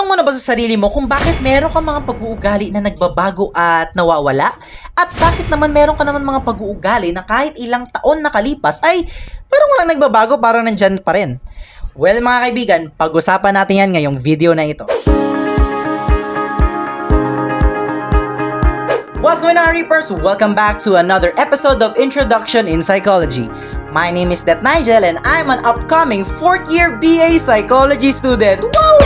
Natanong mo na ba sa sarili mo kung bakit meron ka mga pag-uugali na nagbabago at nawawala? At bakit naman meron ka naman mga pag-uugali na kahit ilang taon nakalipas ay parang walang nagbabago, parang nandyan pa rin? Well mga kaibigan, pag-usapan natin yan ngayong video na ito. What's going on, Reapers? Welcome back to another episode of Introduction in Psychology. My name is Det Nigel and I'm an upcoming 4th year BA Psychology student. Woo!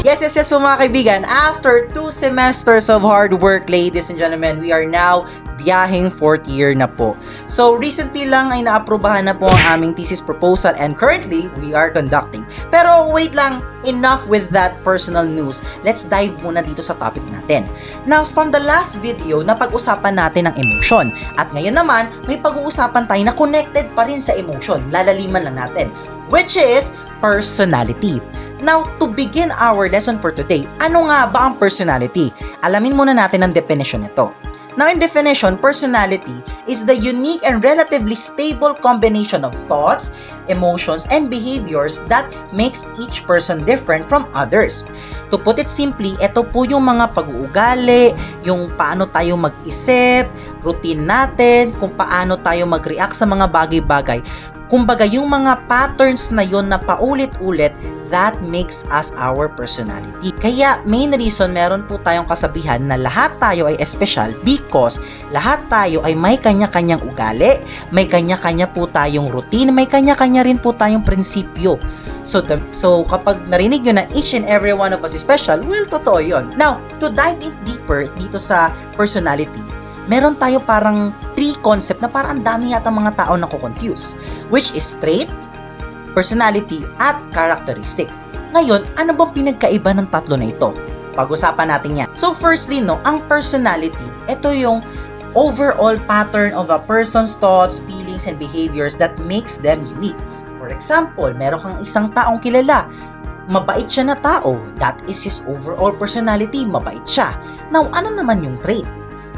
Yes po mga kaibigan, after 2 semesters of hard work, ladies and gentlemen, we are now biyaheng 4th year na po. So recently lang ay naaprubahan na po ang aming thesis proposal and currently we are conducting. Pero wait lang, enough with that personal news. Let's dive muna dito sa topic natin. Now, from the last video, napag-usapan natin ang emotion. At ngayon naman, may pag-uusapan tayo na connected pa rin sa emotion. Lalaliman lang natin, which is personality. Now, to begin our lesson for today, ano nga ba ang personality? Alamin muna natin ang definition nito. Now, in definition, personality is the unique and relatively stable combination of thoughts, emotions, and behaviors that makes each person different from others. To put it simply, ito po yung mga pag-uugali, yung paano tayo mag-isip, routine natin, kung paano tayo mag-react sa mga bagay-bagay. Kumbaga, yung mga patterns na yon na paulit-ulit, that makes us our personality. Kaya, main reason, meron po tayong kasabihan na lahat tayo ay special because lahat tayo ay may kanya-kanyang ugali, may kanya-kanya po tayong routine, may kanya-kanya rin po tayong prinsipyo. So kapag narinig nyo na each and every one of us is special, well, totoo yun. Now, to dive in deeper dito sa personality, meron tayo parang 3 concept na parang ang dami yata mga tao na ko-confuse, which is trait, personality, at characteristic. Ngayon, ano bang pinagkaiba ng tatlo na ito? Pag-usapan natin yan. So firstly, ang personality, ito yung overall pattern of a person's thoughts, feelings, and behaviors that makes them unique. For example, meron kang isang taong kilala, mabait siya na tao, that is his overall personality, mabait siya. Now, ano naman yung trait?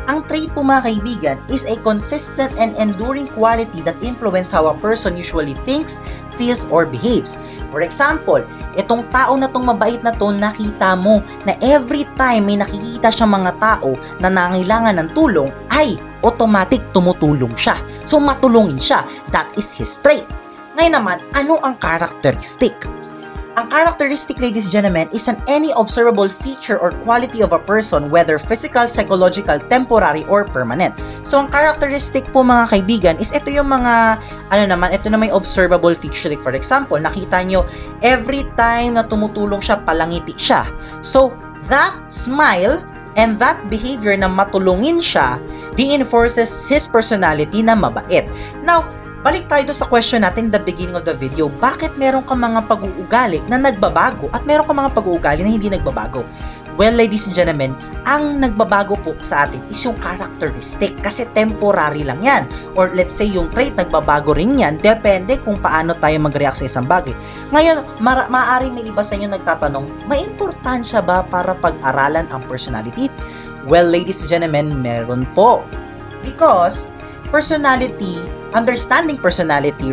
Ang trait po mga kaibigan is a consistent and enduring quality that influence how a person usually thinks, feels, or behaves. For example, itong tao na tong mabait na to, nakita mo na every time may nakikita siyang mga tao na nangailangan ng tulong, ay automatic tumutulong siya. So matulungin siya. That is his trait. Ngayon naman, ano ang characteristic? Ang characteristic, ladies and gentlemen, is any observable feature or quality of a person, whether physical, psychological, temporary, or permanent. So, ang characteristic po mga kaibigan is ito yung mga, ito na may observable feature. Like for example, nakita nyo, every time na tumutulong siya, palangiti siya. So, that smile and that behavior na matulungin siya reinforces his personality na mabait. Now, balik tayo sa question natin in the beginning of the video. Bakit meron ka mga pag-uugali na nagbabago at meron ka mga pag-uugali na hindi nagbabago? Well, ladies and gentlemen, ang nagbabago po sa atin is yung characteristic kasi temporary lang yan. Or let's say yung trait nagbabago rin yan, depende kung paano tayo mag-react sa isang bagay. Ngayon, maaaring may iba sa inyo nagtatanong, may importansya ba para pag-aralan ang personality? Well, ladies and gentlemen, meron po. Because understanding personality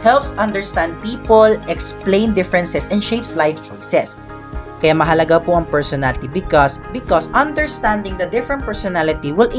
helps understand people, explain differences, and shapes life choices. Kaya mahalaga po ang personality because understanding the different personality will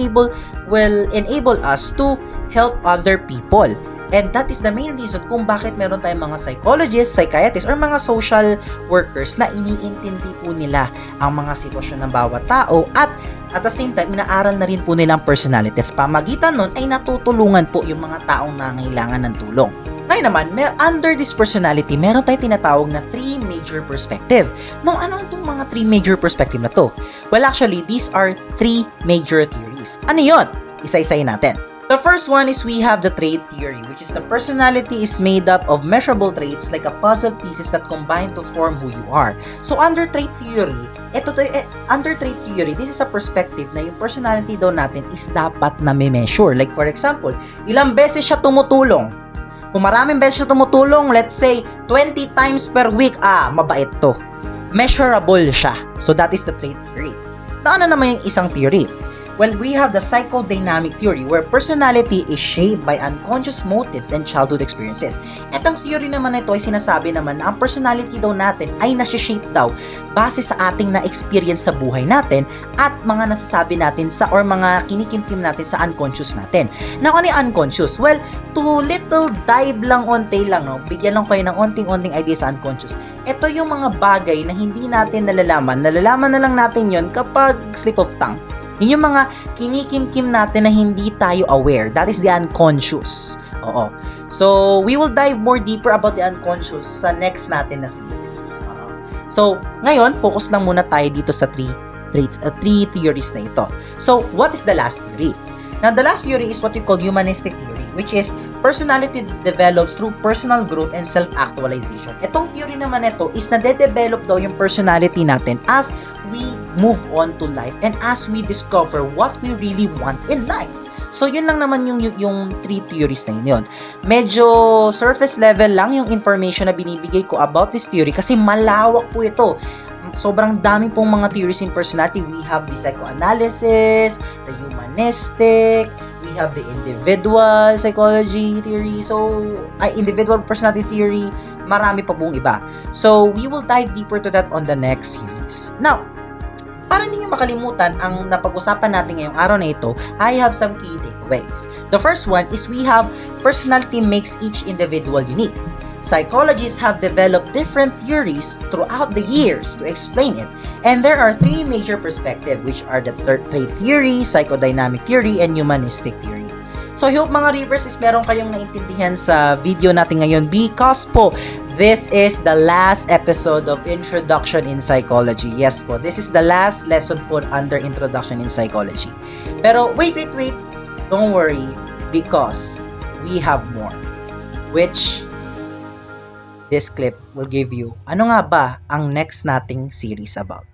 enable us to help other people. And that is the main reason kung bakit meron tayong mga psychologists, psychiatrists, or mga social workers na iniintindi po nila ang mga sitwasyon ng bawat tao at the same time, inaaral na rin po nilang personalities. Pamagitan nun ay natutulungan po yung mga taong nangangailangan ng tulong. Ngayon naman, under this personality, meron tayong tinatawag na 3 major perspective. Now, ano itong mga 3 major perspective na to? Well, actually, these are 3 major theories. Ano yun? Isa-isayin natin. The first one is we have the trait theory, which is the personality is made up of measurable traits like a puzzle pieces that combine to form who you are. So under trait theory, this is a perspective na yung personality daw natin is dapat na may measure. Like for example, ilang beses siya tumutulong. Kung maraming beses siya tumutulong, let's say 20 times per week, mabait to. Measurable siya. So that is the trait theory. Ano naman yung isang theory? Well, we have the psychodynamic theory where personality is shaped by unconscious motives and childhood experiences. At ang theory naman na ito ay sinasabi naman na ang personality daw natin ay nasi-shape daw base sa ating na-experience sa buhay natin at mga nasasabi natin sa or mga kinikimkim natin sa unconscious natin. Now, ano yung unconscious? Well, to little dive lang, onti lang, no? Bigyan lang kayo ng onting-onting idea sa unconscious. Ito yung mga bagay na hindi natin nalalaman na lang natin yon kapag slip of tongue. Yun yung mga kinikimkim natin na hindi tayo aware. That is the unconscious. Oo. So, we will dive more deeper about the unconscious sa next natin na series. So, ngayon, focus lang muna tayo dito sa three theories na ito. So, what is the last theory? Now, the last theory is what we call humanistic theory, which is personality develops through personal growth and self-actualization. Itong theory naman ito is nade-develop daw yung personality natin as we move on to life and as we discover what we really want in life. So, yun lang naman yung three theories na yun. Medyo surface level lang yung information na binibigay ko about this theory kasi malawak po ito. Sobrang dami pong mga theories in personality. We have the psychoanalysis, the humanistic, we have the individual psychology theory, individual personality theory, marami pa pong iba. So, we will dive deeper to that on the next series. Now, para hindi nyo makalimutan ang napag-usapan natin ngayong araw na ito, I have some key takeaways. The first one is we have personality makes each individual unique. Psychologists have developed different theories throughout the years to explain it. And there are three major perspectives, which are the trait theory, psychodynamic theory, and humanistic theory. So I hope mga Reavers is meron kayong naintindihan sa video natin ngayon because po, this is the last episode of Introduction in Psychology. Yes po, this is the last lesson po under Introduction in Psychology. Pero wait, don't worry because we have more, which this clip will give you ano nga ba ang next nating series about.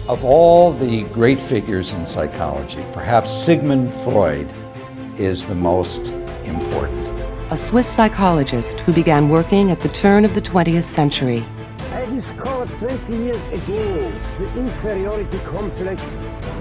Of all the great figures in psychology, perhaps Sigmund Freud is the most important. A Swiss psychologist who began working at the turn of the 20th century. I discovered 20 years ago the inferiority complex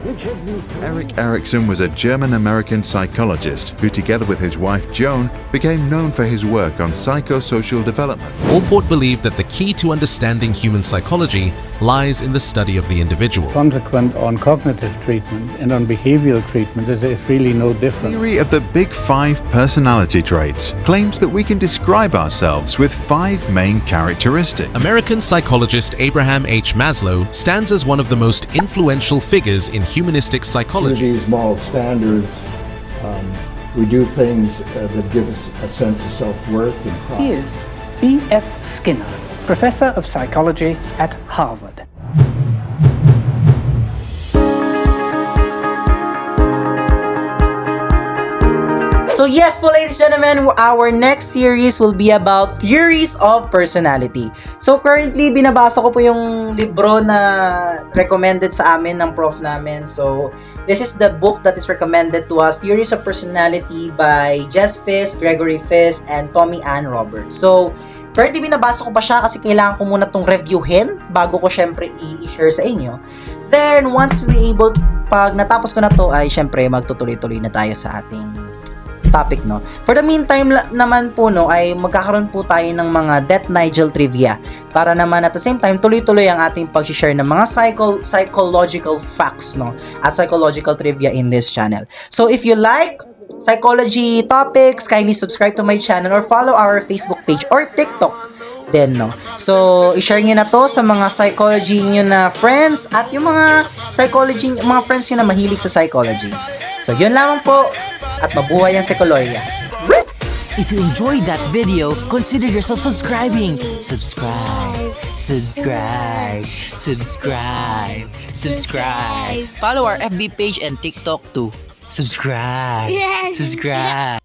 which had been... Erik Erikson was a German-American psychologist who, together with his wife Joan, became known for his work on psychosocial development. Allport believed that the key to understanding human psychology lies in the study of the individual. Consequent on cognitive treatment and on behavioral treatment is really no different. Theory of the Big Five personality traits claims that we can describe ourselves with five main characteristics. American psychologist Abraham H. Maslow stands as one of the most influential figures in humanistic To psychology. these moral standards, we do things that give us a sense of self-worth and pride. He is B.F. Skinner, Professor of Psychology at Harvard. So yes po ladies and gentlemen, our next series will be about theories of personality. So currently, binabasa ko po yung libro na recommended sa amin ng prof namin. So this is the book that is recommended to us, Theories of Personality by Jess Fisk, Gregory Fisk, and Tommy Ann Roberts. So currently, binabasa ko pa siya kasi kailangan ko muna itong reviewin bago ko syempre i-share sa inyo. Then once pag natapos ko na to ay syempre magtutuloy-tuloy na tayo sa ating topic, no? For the meantime naman po, no, ay magkakaroon po tayo ng mga Death Nigel trivia para naman at the same time tuloy-tuloy ang ating pag-share ng mga psychological facts, no, at psychological trivia in this channel. So if you like psychology topics, kindly subscribe to my channel or follow our Facebook page or TikTok din, no. So i-share niyo na to sa mga psychology niyo na friends at yung mga mga friends niyo na mahilig sa psychology. So yun lamang po. At mabuhay ang psikolohiya. If you enjoyed that video, consider yourself subscribing. Subscribe. Follow our FB page and TikTok too. Subscribe. Subscribe.